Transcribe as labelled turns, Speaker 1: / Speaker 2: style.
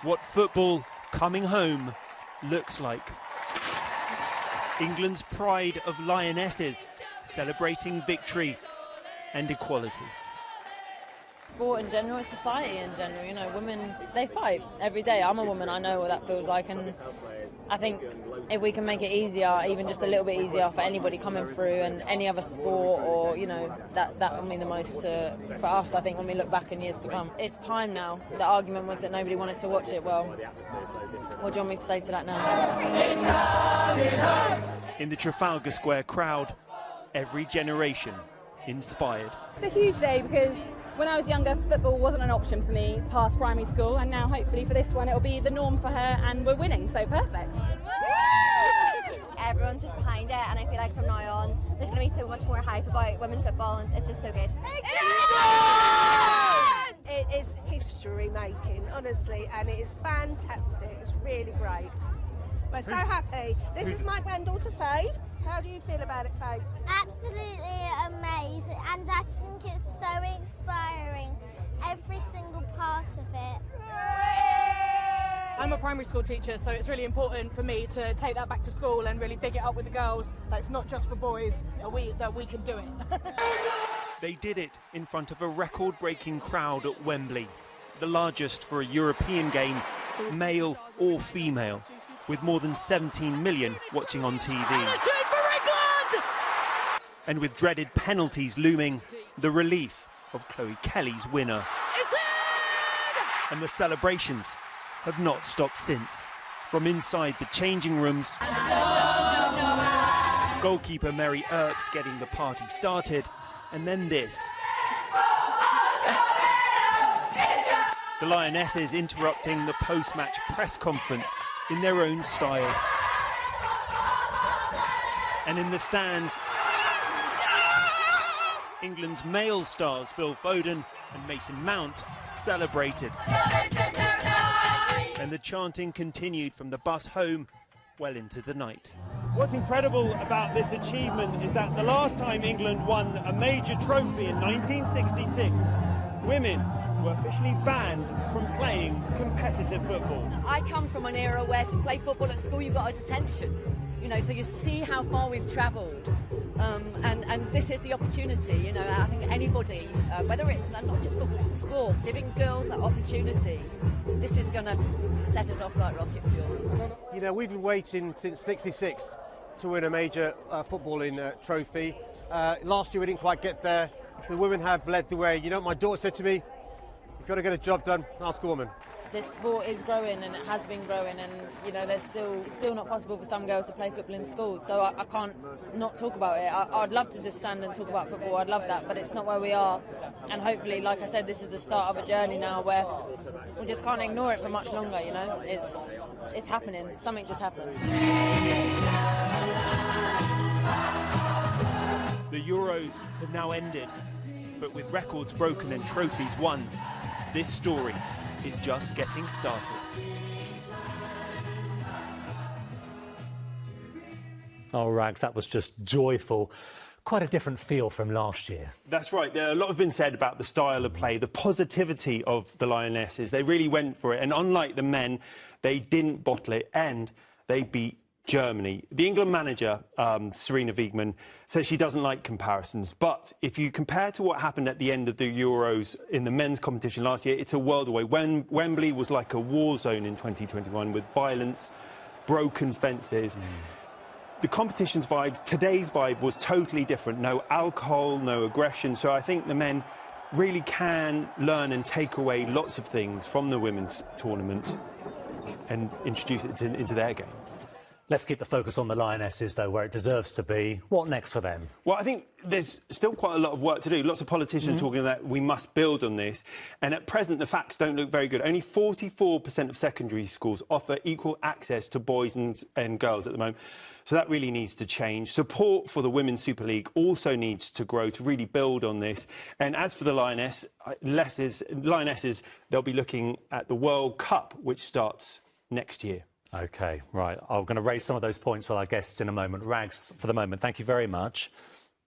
Speaker 1: what football coming home looks like. England's pride of Lionesses celebrating victory and equality.
Speaker 2: Sport in general, society in general, you know, women, they fight every day. I'm a woman, I know what that feels like, and I think if we can make it easier, even just a little bit easier for anybody coming through and any other sport, or, you know, that will mean the most for us, I think, when we look back in years to come. It's time now. The argument was that nobody wanted to watch it. Well, what do you want me to say to that now?
Speaker 1: In the Trafalgar Square crowd, every generation inspired.
Speaker 3: It's a huge day because when I was younger, football wasn't an option for me past primary school, and now hopefully for this one it'll be the norm for her, and we're winning, so perfect.
Speaker 4: Everyone's just behind it, and I feel like from now on there's going to be so much more hype about women's football, and it's just so good.
Speaker 5: It is history making, honestly, and it is fantastic. It's really great. We're so happy. This is my granddaughter Faith. How do you feel about it, Faith?
Speaker 6: Absolutely amazing, and I think it's so inspiring, every single part of it.
Speaker 7: I'm a primary school teacher, so it's really important for me to take that back to school and really big it up with the girls, that it's not just for boys, that we can do it.
Speaker 1: They did it in front of a record-breaking crowd at Wembley, the largest for a European game, male or female, with more than 17 million watching on TV. And with dreaded penalties looming, the relief of Chloe Kelly's winner. And the celebrations have not stopped since. From inside the changing rooms, goalkeeper Mary Earps getting the party started, and then this. The Lionesses interrupting the post-match press conference in their own style. And in the stands, England's male stars Phil Foden and Mason Mount celebrated. And the chanting continued from the bus home well into the night. What's incredible about this achievement is that the last time England won a major trophy in 1966, women were officially banned from playing competitive football.
Speaker 2: I come from an era where to play football at school you got a detention, you know, so you see how far we've travelled, and this is the opportunity, you know. I think anybody, whether it's not just for sport, giving girls that opportunity, this is going to set us off like rocket fuel.
Speaker 8: You know, we've been waiting since '66 to win a major footballing trophy. Last year we didn't quite get there. The women have led the way. You know what my daughter said to me? If you want to get a job done, ask a woman.
Speaker 2: This sport is growing, and it has been growing, and you know, there's still not possible for some girls to play football in schools, so I can't not talk about it. I'd love to just stand and talk about football, I'd love that, but it's not where we are, and hopefully, like I said, this is the start of a journey now where we just can't ignore it for much longer, you know. It's happening, something just happened.
Speaker 1: The Euros have now ended, but with records broken and trophies won, this story is just getting started.
Speaker 9: Oh, Rags, that was just joyful. Quite a different feel from last year.
Speaker 1: That's right. A lot has been said about the style of play, the positivity of the Lionesses. They really went for it, and unlike the men, they didn't bottle it, and they beat Germany. The England manager, Serena Wiegmann, says she doesn't like comparisons, but if you compare to what happened at the end of the Euros in the men's competition last year, it's a world away. Wembley was like a war zone in 2021 with violence, broken fences. The competition's vibe, today's vibe, was totally different. No alcohol, no aggression. So I think the men really can learn and take away lots of things from the women's tournament and introduce it into their game.
Speaker 9: Let's keep the focus on the Lionesses, though, where it deserves to be. What next for them?
Speaker 1: Well, I think there's still quite a lot of work to do. Lots of politicians talking that we must build on this. And at present, the facts don't look very good. Only 44% of secondary schools offer equal access to boys and girls at the moment. So that really needs to change. Support for the Women's Super League also needs to grow to really build on this. And as for the Lionesses, they'll be looking at the World Cup, which starts next year.
Speaker 9: OK, right. I'm going to raise some of those points with our guests in a moment. Rags, for the moment, thank you very much.